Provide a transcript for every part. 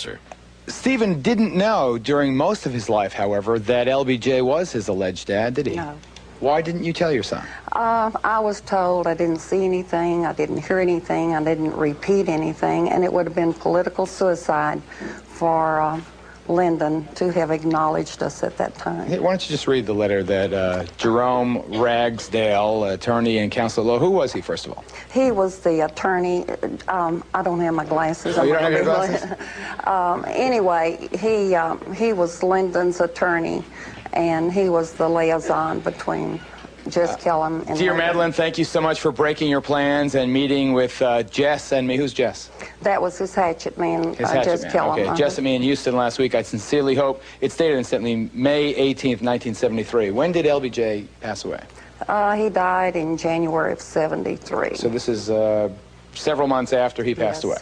officer. Stephen didn't know during most of his life, however, that LBJ was his alleged dad, did he? No. Why didn't you tell your son? I was told. I didn't see anything, I didn't hear anything, I didn't repeat anything, and it would have been political suicide for Lyndon to have acknowledged us at that time. Hey, why don't you just read the letter that Jerome Ragsdale, attorney and counselor law, who was he, first of all? He was the attorney. I don't have my glasses. Oh, you don't have your glasses? Anyway, he was Lyndon's attorney, and he was the liaison between Jess Kellum and Dear Lyndon. Madeline, thank you so much for breaking your plans and meeting with Jess and me. Who's Jess? That was his hatchet man, His hatchet Jess man. Kellum. Okay, Jess and me in Houston last week. I sincerely hope, it's dated incidentally May 18th, 1973. When did LBJ pass away? He died in January of '73. So this is several months after he passed away.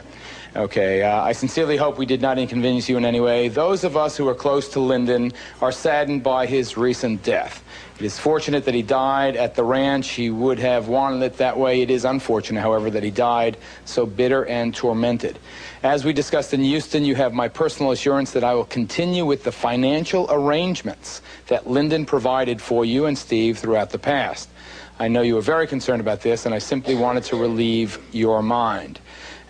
Okay, I sincerely hope we did not inconvenience you in any way. Those of us who are close to Lyndon are saddened by his recent death. It is fortunate that he died at the ranch. He would have wanted it that way. It is unfortunate, however, that he died so bitter and tormented. As we discussed in Houston, you have my personal assurance that I will continue with the financial arrangements that Lyndon provided for you and Steve throughout the past. I know you were very concerned about this, and I simply wanted to relieve your mind.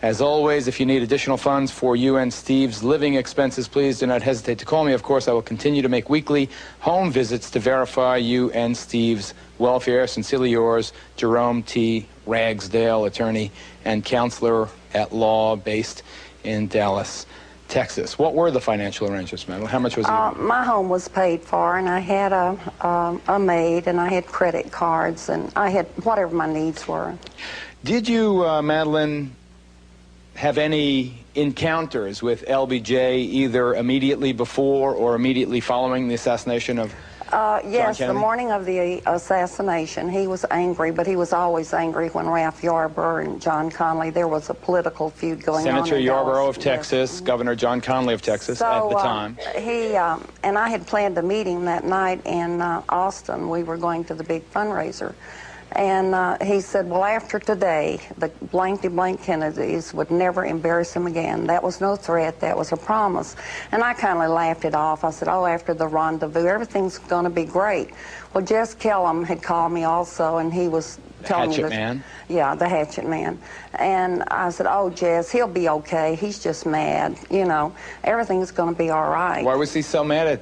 As always, if you need additional funds for you and Steve's living expenses, please do not hesitate to call me. Of course, I will continue to make weekly home visits to verify you and Steve's welfare. Sincerely yours, Jerome T. Ragsdale, attorney and counselor at law based in Dallas, Texas. What were the financial arrangements, Madeline? How much was it? My home was paid for, and I had a maid, and I had credit cards, and I had whatever my needs were. Did you, Madeline, have any encounters with LBJ either immediately before or immediately following the assassination of Yes, John the Kennedy? morning of the assassination, he was angry, but he was always angry when Ralph Yarborough and John Connally, there was a political feud going on. Senator in Yarborough Dallas. of Texas, Yes. Governor John Connally of Texas at the time. He, and I had planned a meeting that night in Austin. We were going to the big fundraiser. And he said, well, after today, the blank Kennedys would never embarrass him again. That was no threat. That was a promise. And I kind of laughed it off. I said, oh, after the rendezvous, everything's going to be great. Well, Jess Kellum had called me also, and he was telling me Hatchet man? Yeah, the hatchet man. And I said, oh, Jess, he'll be okay. He's just mad. You know, everything's going to be all right. Why was he so mad at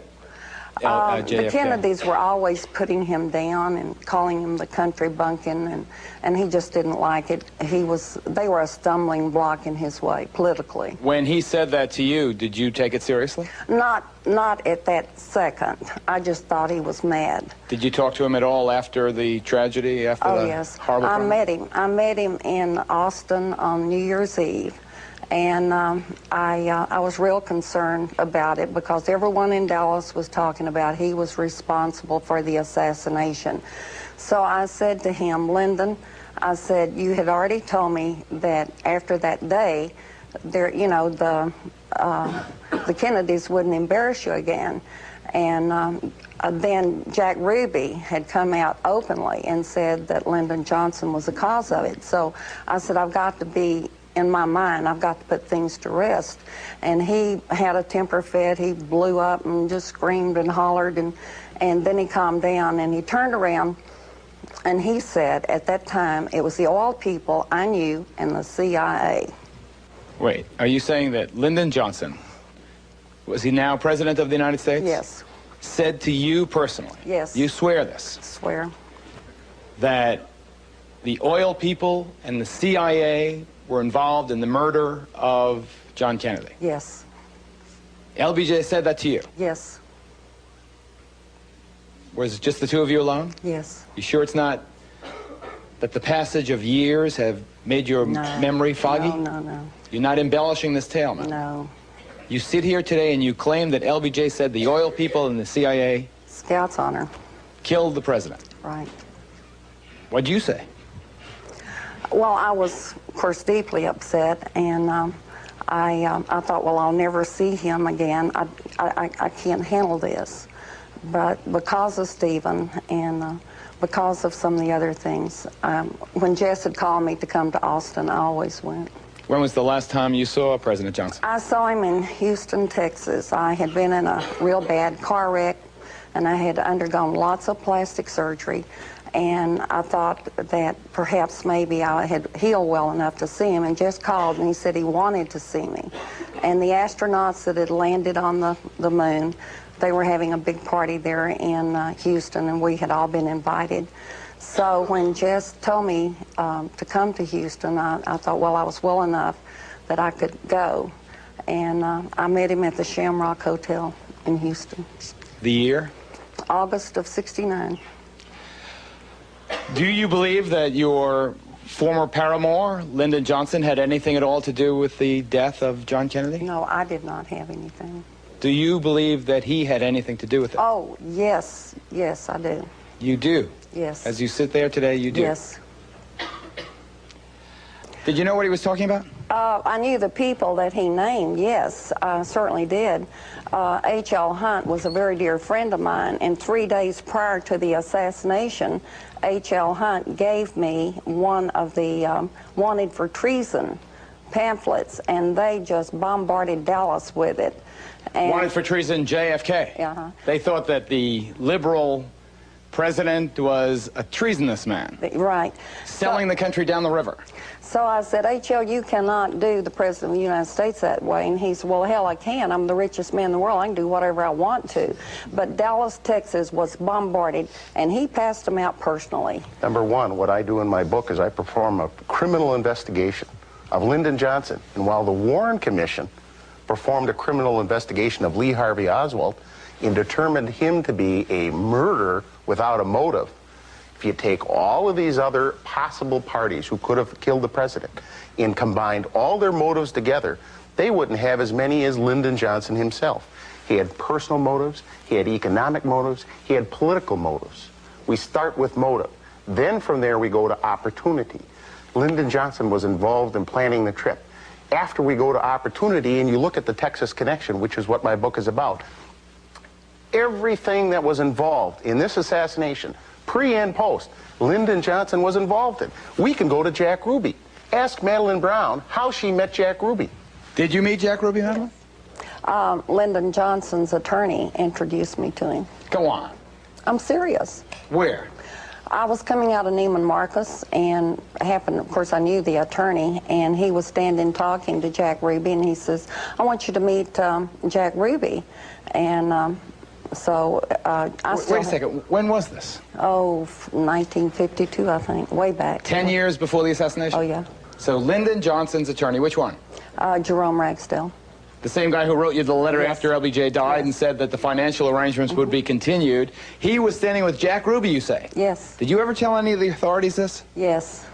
JFK? The Kennedys were always putting him down and calling him the country bumpkin, and he just didn't like it. They were a stumbling block in his way, politically. When he said that to you, did you take it seriously? Not at that second. I just thought he was mad. Did you talk to him at all after the tragedy, after Oh, the yes. horrible I crime? met him. I met him in Austin on New Year's Eve. And I was real concerned about it because everyone in Dallas was talking about he was responsible for the assassination. So I said to him, Lyndon, I said, you had already told me that after that day, you know, the Kennedys wouldn't embarrass you again. And then Jack Ruby had come out openly and said that Lyndon Johnson was the cause of it. So I said, I've got to be, in my mind, I've got to put things to rest. And he had a temper fit. He blew up and just screamed and hollered, and then he calmed down, and he turned around, and he said at that time it was the oil people I knew and the CIA. Wait, are you saying that Lyndon Johnson, was he now President of the United States? Yes. Said to you personally? Yes. You swear this? Swear. That the oil people and the CIA were involved in the murder of John Kennedy? Yes. LBJ said that to you? Yes. Was it just the two of you alone? Yes. You sure it's not that the passage of years have made your memory foggy? No. You're not embellishing this tale, man? No. You sit here today and you claim that LBJ said the oil people and the CIA... Scout's honor. ...killed the president. Right. What'd you say? Well, I was, of course, deeply upset, and I thought, well, I'll never see him again. I can't handle this. But because of Stephen and because of some of the other things, when Jess had called me to come to Austin, I always went. When was the last time you saw President Johnson? I saw him in Houston, Texas. I had been in a real bad car wreck, and I had undergone lots of plastic surgery, and I thought that perhaps maybe I had healed well enough to see him, and just called, and he said he wanted to see me. And the astronauts that had landed on the moon, they were having a big party there in Houston, and we had all been invited. So when Jess told me to come to Houston, I thought, well, I was well enough that I could go. And I met him at the Shamrock Hotel in Houston. The year? August of '69. Do you believe that your former paramour, Lyndon Johnson, had anything at all to do with the death of John Kennedy? No, I did not have anything. Do you believe that he had anything to do with it? Oh, yes. Yes, I do. You do? Yes. As you sit there today, you do? Yes. Did you know what he was talking about? I knew the people that he named, yes, I certainly did. H.L. Hunt was a very dear friend of mine, and 3 days prior to the assassination, H.L. Hunt gave me one of the wanted for treason pamphlets, and they just bombarded Dallas with it. And Wanted for treason, JFK. Uh-huh. They thought that the liberal president was a treasonous man. Right. Selling the country down the river. So I said, H.L., you cannot do the President of the United States that way. And he said, well, hell, I can. I'm the richest man in the world. I can do whatever I want to. But Dallas, Texas was bombarded, and he passed them out personally. Number one, what I do in my book is I perform a criminal investigation of Lyndon Johnson. And while the Warren Commission performed a criminal investigation of Lee Harvey Oswald and determined him to be a murderer without a motive, if you take all of these other possible parties who could have killed the president and combined all their motives together, they wouldn't have as many as Lyndon Johnson himself. He had personal motives, he had economic motives, he had political motives. We start with motive. Then from there we go to opportunity. Lyndon Johnson was involved in planning the trip. After we go to opportunity and you look at the Texas connection, which is what my book is about, everything that was involved in this assassination, pre and post, Lyndon Johnson was involved in. We can go to Jack Ruby. Ask Madeline Brown how she met Jack Ruby. Did you meet Jack Ruby, Madeline? Lyndon Johnson's attorney introduced me to him. Go on. I'm serious. Where? I was coming out of Neiman Marcus, and happened, of course, I knew the attorney, and he was standing talking to Jack Ruby, and he says, I want you to meet Jack Ruby. And so I still... Wait a second. When was this? Oh, 1952, I think. Way back. 10 years before the assassination? Oh, yeah. So Lyndon Johnson's attorney, which one? Jerome Ragsdale. The same guy who wrote you the letter Yes. after LBJ died Yes. and said that the financial arrangements would be continued. He was standing with Jack Ruby, you say? Yes. Did you ever tell any of the authorities this? Yes.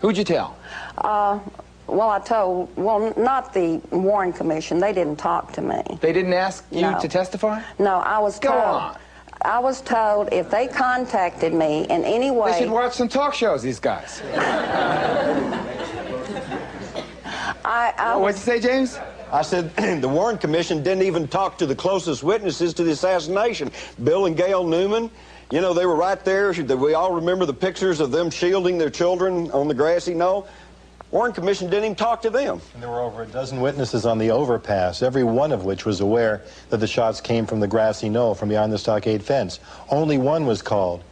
Who'd you tell? Well, I told, well, not the Warren Commission. They didn't talk to me. They didn't ask you No. to testify? No, I was Go told. on. I was told if they contacted me in any way... They should watch some talk shows, these guys. What'd you say, James? I said the Warren Commission didn't even talk to the closest witnesses to the assassination. Bill and Gail Newman, you know, they were right there. We all remember the pictures of them shielding their children on the grassy knoll. Warren Commission didn't even talk to them. And there were over a dozen witnesses on the overpass, every one of which was aware that the shots came from the grassy knoll, from behind the stockade fence. Only one was called.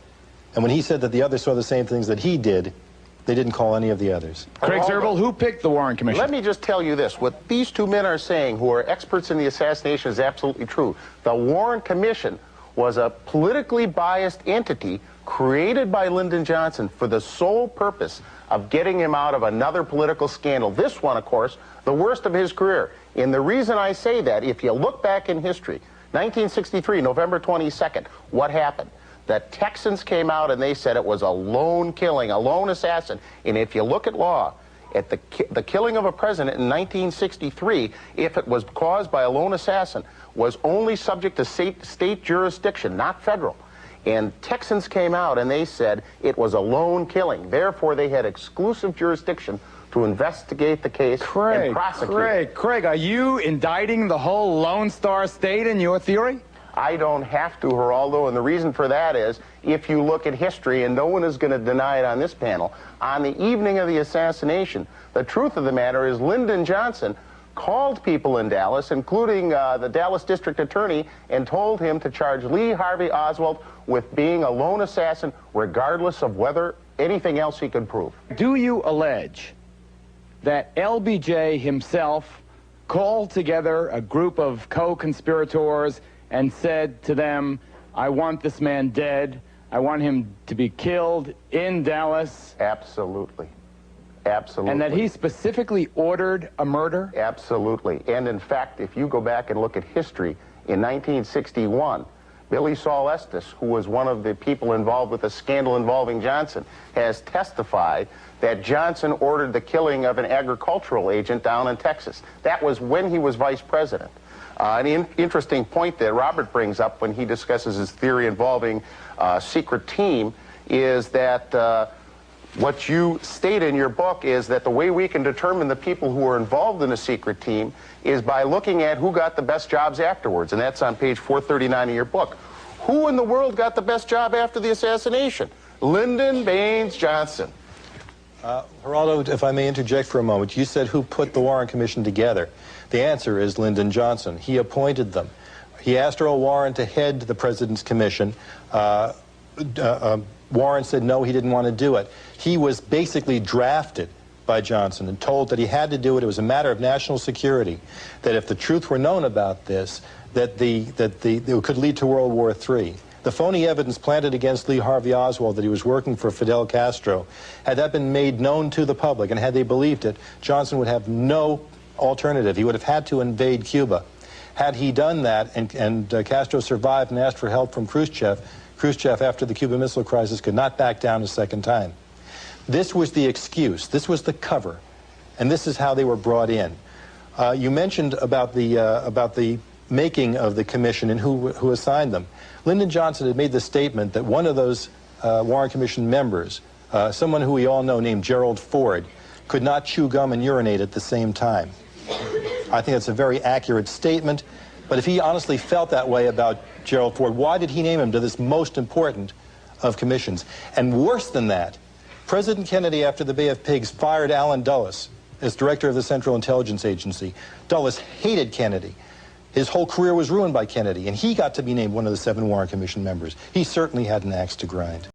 And when he said that the others saw the same things that he did, they didn't call any of the others. Craig Zerbel, who picked the Warren Commission? Let me just tell you this. What these two men are saying, who are experts in the assassination, is absolutely true. The Warren Commission was a politically biased entity created by Lyndon Johnson for the sole purpose of getting him out of another political scandal. This one, of course, the worst of his career. And the reason I say that, if you look back in history, 1963, November 22nd, what happened? The Texans came out and they said it was a lone killing, a lone assassin. And if you look at law, at the killing of a president in 1963, if it was caused by a lone assassin, was only subject to state jurisdiction, not federal. And Texans came out and they said it was a lone killing. Therefore, they had exclusive jurisdiction to investigate the case and prosecute. Craig, are you indicting the whole Lone Star State in your theory? I don't have to, Geraldo, and the reason for that is, if you look at history, and no one is going to deny it on this panel, on the evening of the assassination, the truth of the matter is Lyndon Johnson called people in Dallas, including the Dallas district attorney, and told him to charge Lee Harvey Oswald with being a lone assassin, regardless of whether anything else he could prove. Do you allege that LBJ himself called together a group of co-conspirators and said to them, I want this man dead, I want him to be killed in Dallas? Absolutely. Absolutely. And that he specifically ordered a murder? Absolutely. And in fact, if you go back and look at history, in 1961, Billy Saul Estes, who was one of the people involved with the scandal involving Johnson, has testified that Johnson ordered the killing of an agricultural agent down in Texas. That was when he was vice president. An interesting point that Robert brings up when he discusses his theory involving secret team is that what you state in your book is that the way we can determine the people who are involved in a secret team is by looking at who got the best jobs afterwards, and that's on page 439 of your book. Who in the world got the best job after the assassination? Lyndon Baines Johnson. Geraldo, if I may interject for a moment, you said who put the Warren Commission together. The answer is Lyndon Johnson. He appointed them. He asked Earl Warren to head the President's Commission. Warren said no, he didn't want to do it. He was basically drafted by Johnson and told that he had to do it. It was a matter of national security, that if the truth were known about this, that it could lead to World War III. The phony evidence planted against Lee Harvey Oswald that he was working for Fidel Castro, had that been made known to the public and had they believed it, Johnson would have no alternative. He would have had to invade Cuba. Had he done that and Castro survived and asked for help from Khrushchev, after the Cuban Missile Crisis, could not back down a second time. This was the excuse. This was the cover. And this is how they were brought in. You mentioned about the making of the commission and who assigned them. Lyndon Johnson had made the statement that one of those Warren Commission members, someone who we all know named Gerald Ford, could not chew gum and urinate at the same time. I think that's a very accurate statement. But if he honestly felt that way about Gerald Ford, why did he name him to this most important of commissions? And worse than that, President Kennedy, after the Bay of Pigs, fired Allen Dulles as director of the Central Intelligence Agency. Dulles hated Kennedy. His whole career was ruined by Kennedy, and he got to be named one of the 7 Warren Commission members. He certainly had an axe to grind.